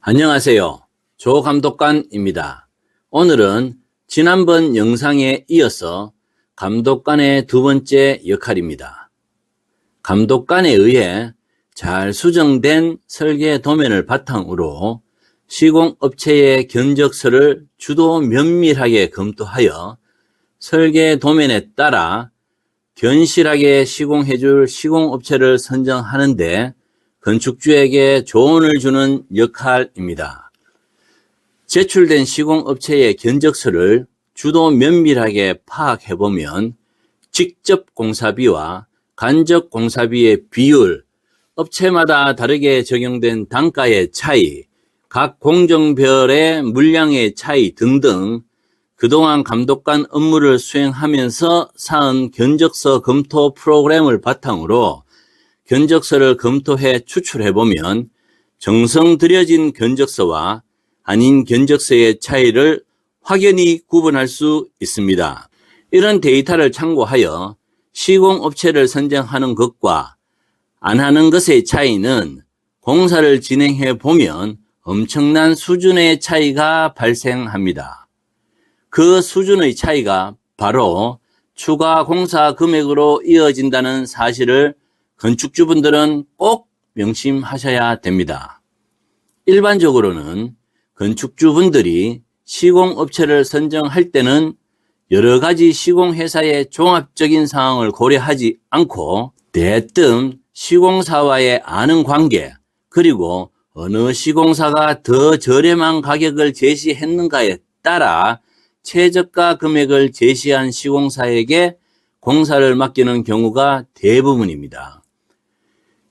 안녕하세요. 조감독관입니다. 오늘은 지난번 영상에 이어서 감독관의 두 번째 역할입니다. 감독관에 의해 잘 수정된 설계 도면을 바탕으로 시공업체의 견적서를 주도 면밀하게 검토하여 설계 도면에 따라 견실하게 시공해줄 시공업체를 선정하는 데 건축주에게 조언을 주는 역할입니다. 제출된 시공업체의 견적서를 주도 면밀하게 파악해보면 직접 공사비와 간접 공사비의 비율, 업체마다 다르게 적용된 단가의 차이, 각 공정별의 물량의 차이 등등 그동안 감독관 업무를 수행하면서 쌓은 견적서 검토 프로그램을 바탕으로 견적서를 검토해 추출해보면 정성 들여진 견적서와 아닌 견적서의 차이를 확연히 구분할 수 있습니다. 이런 데이터를 참고하여 시공업체를 선정하는 것과 안 하는 것의 차이는 공사를 진행해 보면 엄청난 수준의 차이가 발생합니다. 그 수준의 차이가 바로 추가 공사 금액으로 이어진다는 사실을 건축주분들은 꼭 명심하셔야 됩니다. 일반적으로는 건축주분들이 시공업체를 선정할 때는 여러 가지 시공회사의 종합적인 상황을 고려하지 않고 대뜸 시공사와의 아는 관계 그리고 어느 시공사가 더 저렴한 가격을 제시했는가에 따라 최저가 금액을 제시한 시공사에게 공사를 맡기는 경우가 대부분입니다.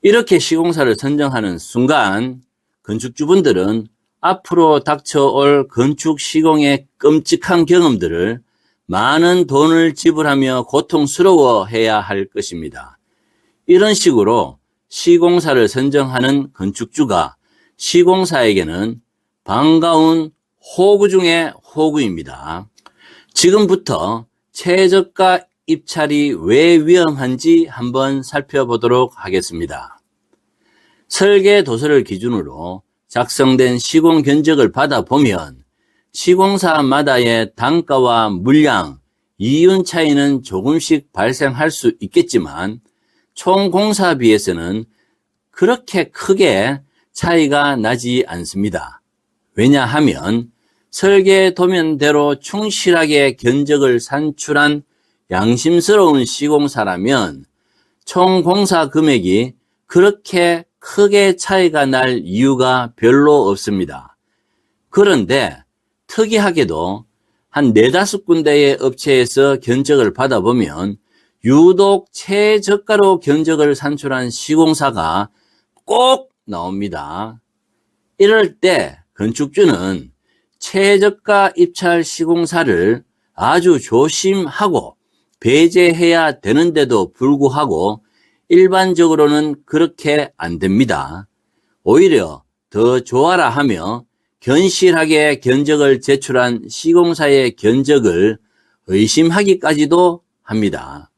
이렇게 시공사를 선정하는 순간 건축주분들은 앞으로 닥쳐올 건축 시공의 끔찍한 경험들을 많은 돈을 지불하며 고통스러워해야 할 것입니다. 이런 식으로 시공사를 선정하는 건축주가 시공사에게는 반가운 호구 중의 호구입니다. 지금부터 최저가 입찰이 왜 위험한지 한번 살펴보도록 하겠습니다. 설계 도서를 기준으로 작성된 시공 견적을 받아보면 시공사마다의 단가와 물량, 이윤 차이는 조금씩 발생할 수 있겠지만 총 공사비에서는 그렇게 크게 차이가 나지 않습니다. 왜냐하면 설계 도면대로 충실하게 견적을 산출한 양심스러운 시공사라면 총 공사 금액이 그렇게 크게 차이가 날 이유가 별로 없습니다. 그런데 특이하게도 한 4-5군데의 업체에서 견적을 받아보면 유독 최저가로 견적을 산출한 시공사가 꼭 나옵니다. 이럴 때 건축주는 최저가 입찰 시공사를 아주 조심하고 배제해야 되는데도 불구하고 일반적으로는 그렇게 안 됩니다. 오히려 더 좋아라 하며 견실하게 견적을 제출한 시공사의 견적을 의심하기까지도 합니다.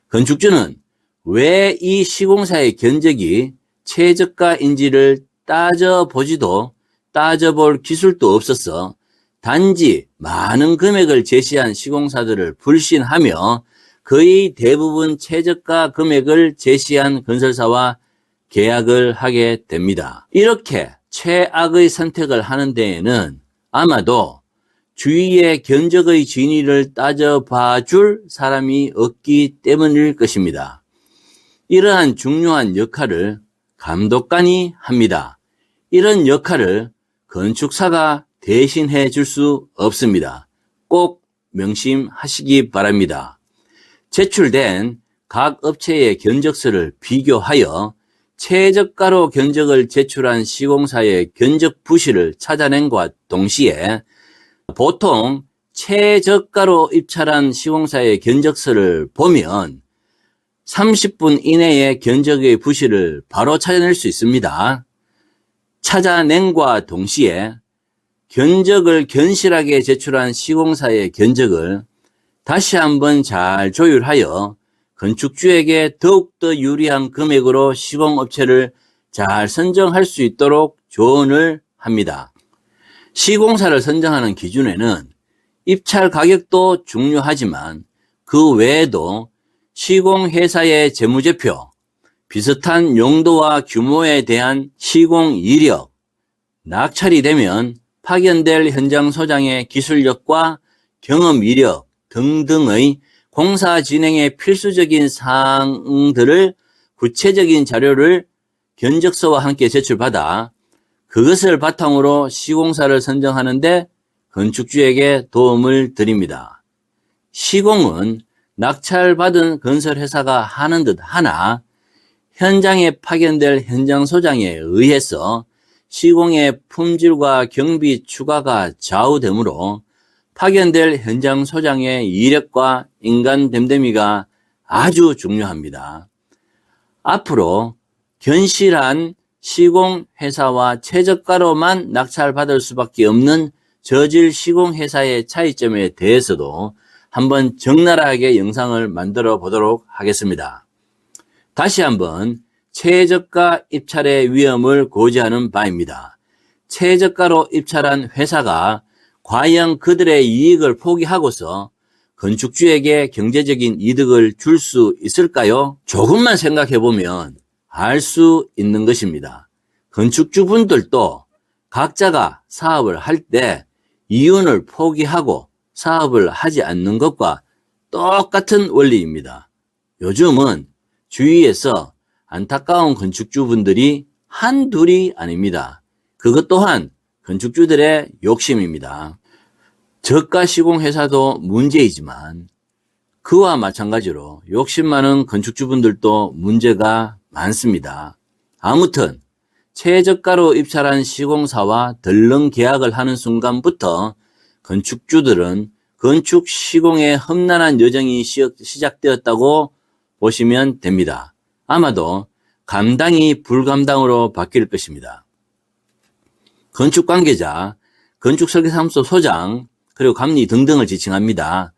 건축주는 왜 이 시공사의 견적이 최저가인지를 따져보지도 따져볼 기술도 없어서 단지 많은 금액을 제시한 시공사들을 불신하며 거의 대부분 최저가 금액을 제시한 건설사와 계약을 하게 됩니다. 이렇게 최악의 선택을 하는 데에는 아마도 주위의 견적의 진위를 따져봐 줄 사람이 없기 때문일 것입니다. 이러한 중요한 역할을 감독관이 합니다. 이런 역할을 건축사가 대신해 줄 수 없습니다. 꼭 명심하시기 바랍니다. 제출된 각 업체의 견적서를 비교하여 최저가로 견적을 제출한 시공사의 견적 부실을 찾아낸과 동시에 보통 최저가로 입찰한 시공사의 견적서를 보면 30분 이내에 견적의 부실을 바로 찾아낼 수 있습니다. 찾아낸과 동시에 견적을 견실하게 제출한 시공사의 견적을 다시 한번 잘 조율하여 건축주에게 더욱더 유리한 금액으로 시공업체를 잘 선정할 수 있도록 조언을 합니다. 시공사를 선정하는 기준에는 입찰 가격도 중요하지만 그 외에도 시공회사의 재무제표, 비슷한 용도와 규모에 대한 시공 이력, 낙찰이 되면 파견될 현장 소장의 기술력과 경험 이력 등등의 공사 진행에 필수적인 사항들을 구체적인 자료를 견적서와 함께 제출받아 그것을 바탕으로 시공사를 선정하는데 건축주에게 도움을 드립니다. 시공은 낙찰받은 건설회사가 하는 듯 하나 현장에 파견될 현장 소장에 의해서 시공의 품질과 경비 추가가 좌우되므로 파견될 현장 소장의 이력과 인간 됨됨이가 아주 중요합니다. 앞으로 견실한 시공회사와 최저가로만 낙찰받을 수밖에 없는 저질 시공회사의 차이점에 대해서도 한번 적나라하게 영상을 만들어 보도록 하겠습니다. 다시 한번 최저가 입찰의 위험을 고지하는 바입니다. 최저가로 입찰한 회사가 과연 그들의 이익을 포기하고서 건축주에게 경제적인 이득을 줄 수 있을까요? 조금만 생각해 보면 알 수 있는 것입니다. 건축주분들도 각자가 사업을 할 때 이윤을 포기하고 사업을 하지 않는 것과 똑같은 원리입니다. 요즘은 주위에서 안타까운 건축주분들이 한둘이 아닙니다. 그것 또한 건축주들의 욕심입니다. 저가 시공회사도 문제이지만 그와 마찬가지로 욕심 많은 건축주분들도 문제가 많습니다. 아무튼 최저가로 입찰한 시공사와 덜렁 계약을 하는 순간부터 건축주들은 건축 시공의 험난한 여정이 시작되었다고 보시면 됩니다. 아마도 감당이 불감당으로 바뀔 것입니다. 건축 관계자, 건축 설계사무소 소장, 그리고 감리 등등을 지칭합니다.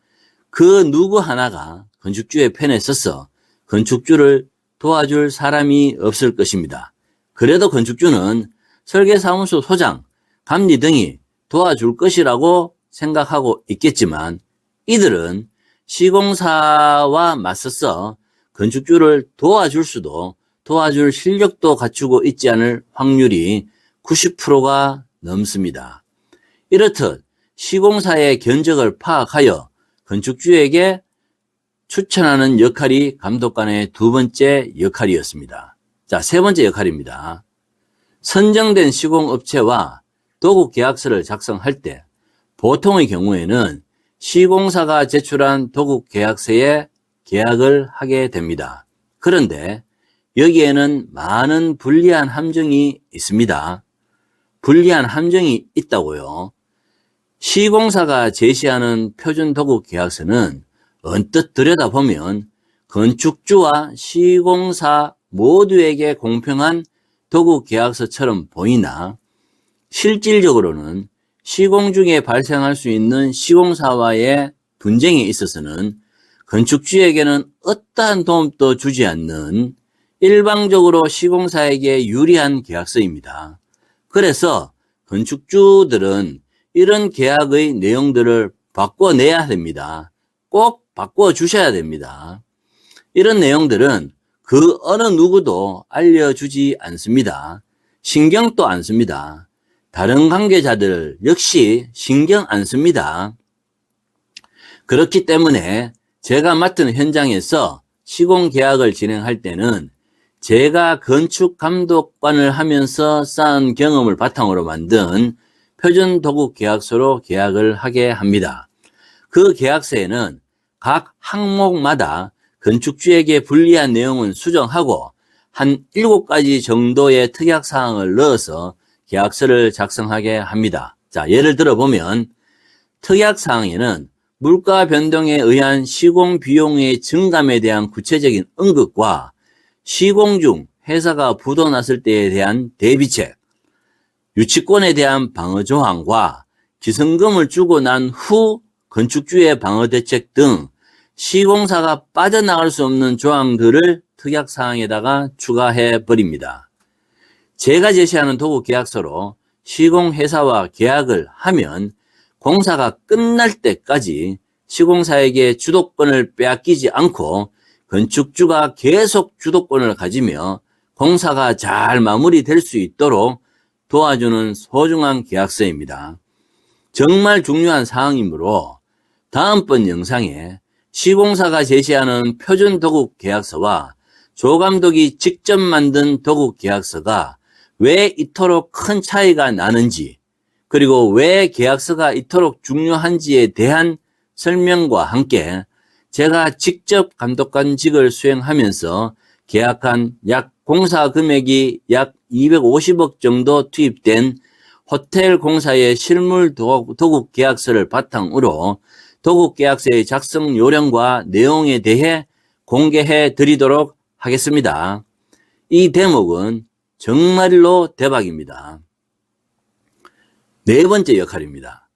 그 누구 하나가 건축주의 편에 서서 건축주를 도와줄 사람이 없을 것입니다. 그래도 건축주는 설계사무소 소장, 감리 등이 도와줄 것이라고 생각하고 있겠지만 이들은 시공사와 맞서서 건축주를 도와줄 수도 도와줄 실력도 갖추고 있지 않을 확률이 90%가 넘습니다. 이렇듯 시공사의 견적을 파악하여 건축주에게 추천하는 역할이 감독관의 두 번째 역할이었습니다. 자, 세 번째 역할입니다. 선정된 시공업체와 도급계약서를 작성할 때 보통의 경우에는 시공사가 제출한 도급계약서에 계약을 하게 됩니다. 그런데 여기에는 많은 불리한 함정이 있습니다. 불리한 함정이 있다고요. 시공사가 제시하는 표준 도급 계약서는 언뜻 들여다보면 건축주와 시공사 모두에게 공평한 도급 계약서처럼 보이나 실질적으로는 시공 중에 발생할 수 있는 시공사와의 분쟁에 있어서는 건축주에게는 어떠한 도움도 주지 않는 일방적으로 시공사에게 유리한 계약서입니다. 그래서 건축주들은 이런 계약의 내용들을 바꿔내야 됩니다. 꼭 바꿔주셔야 됩니다. 이런 내용들은 그 어느 누구도 알려주지 않습니다. 신경도 안 씁니다. 다른 관계자들 역시 신경 안 씁니다. 그렇기 때문에 제가 맡은 현장에서 시공계약을 진행할 때는 제가 건축감독관을 하면서 쌓은 경험을 바탕으로 만든 표준 도급 계약서로 계약을 하게 합니다. 그 계약서에는 각 항목마다 건축주에게 불리한 내용은 수정하고 한 7가지 정도의 특약사항을 넣어서 계약서를 작성하게 합니다. 자, 예를 들어보면 특약사항에는 물가 변동에 의한 시공 비용의 증감에 대한 구체적인 언급과 시공 중 회사가 부도났을 때에 대한 대비책, 유치권에 대한 방어 조항과 기성금을 주고 난 후 건축주의 방어 대책 등 시공사가 빠져나갈 수 없는 조항들을 특약사항에다가 추가해 버립니다. 제가 제시하는 도급 계약서로 시공회사와 계약을 하면 공사가 끝날 때까지 시공사에게 주도권을 빼앗기지 않고 건축주가 계속 주도권을 가지며 공사가 잘 마무리될 수 있도록 도와주는 소중한 계약서입니다. 정말 중요한 사항이므로 다음번 영상에 시공사가 제시하는 표준 도급 계약서와 조감독이 직접 만든 도급 계약서가 왜 이토록 큰 차이가 나는지, 그리고 왜 계약서가 이토록 중요한지에 대한 설명과 함께 제가 직접 감독관직을 수행하면서 계약한 약 공사 금액이 약 250억 정도 투입된 호텔 공사의 실물 도급 계약서를 바탕으로 도급 계약서의 작성 요령과 내용에 대해 공개해 드리도록 하겠습니다. 이 대목은 정말로 대박입니다. 네 번째 역할입니다.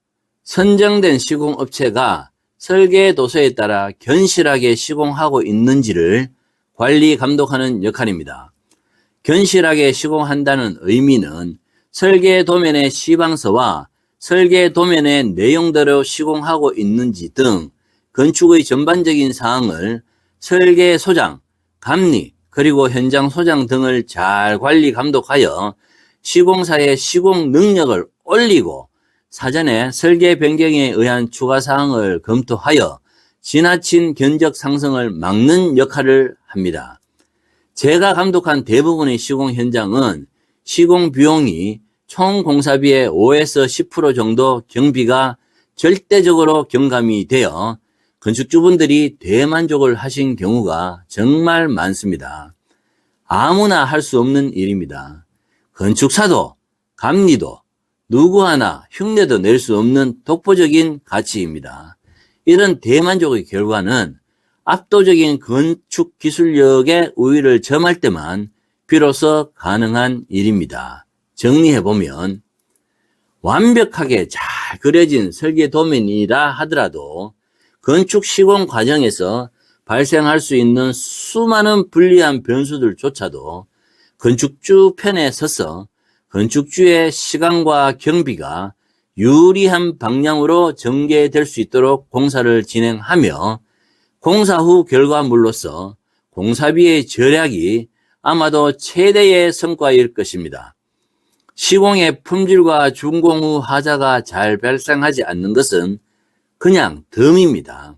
선정된 시공업체가 설계 도서에 따라 견실하게 시공하고 있는지를 관리 감독하는 역할입니다. 견실하게 시공한다는 의미는 설계 도면의 시방서와 설계 도면의 내용대로 시공하고 있는지 등 건축의 전반적인 사항을 설계 소장, 감리, 그리고 현장 소장 등을 잘 관리 감독하여 시공사의 시공 능력을 올리고 사전에 설계 변경에 의한 추가 사항을 검토하여 지나친 견적 상승을 막는 역할을 합니다. 제가 감독한 대부분의 시공 현장은 시공 비용이 총 공사비의 5에서 10% 정도 경비가 절대적으로 경감이 되어 건축주분들이 대만족을 하신 경우가 정말 많습니다. 아무나 할 수 없는 일입니다. 건축사도, 감리도, 누구 하나 흉내도 낼 수 없는 독보적인 가치입니다. 이런 대만족의 결과는 압도적인 건축 기술력의 우위를 점할 때만 비로소 가능한 일입니다. 정리해보면 완벽하게 잘 그려진 설계 도면이라 하더라도 건축 시공 과정에서 발생할 수 있는 수많은 불리한 변수들조차도 건축주 편에 서서 건축주의 시간과 경비가 유리한 방향으로 전개될 수 있도록 공사를 진행하며 공사 후 결과물로서 공사비의 절약이 아마도 최대의 성과일 것입니다. 시공의 품질과 준공 후 하자가 잘 발생하지 않는 것은 그냥 덤입니다.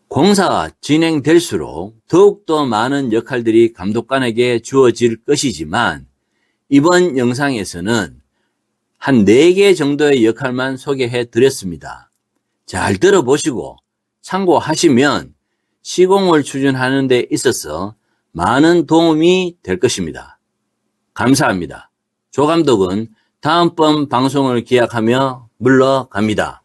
공사가 진행될수록 더욱더 많은 역할들이 감독관에게 주어질 것이지만 이번 영상에서는 한 4개 정도의 역할만 소개해 드렸습니다. 잘 들어보시고 참고하시면 시공을 추진하는 데 있어서 많은 도움이 될 것입니다. 감사합니다. 조 감독은 다음번 방송을 기약하며 물러갑니다.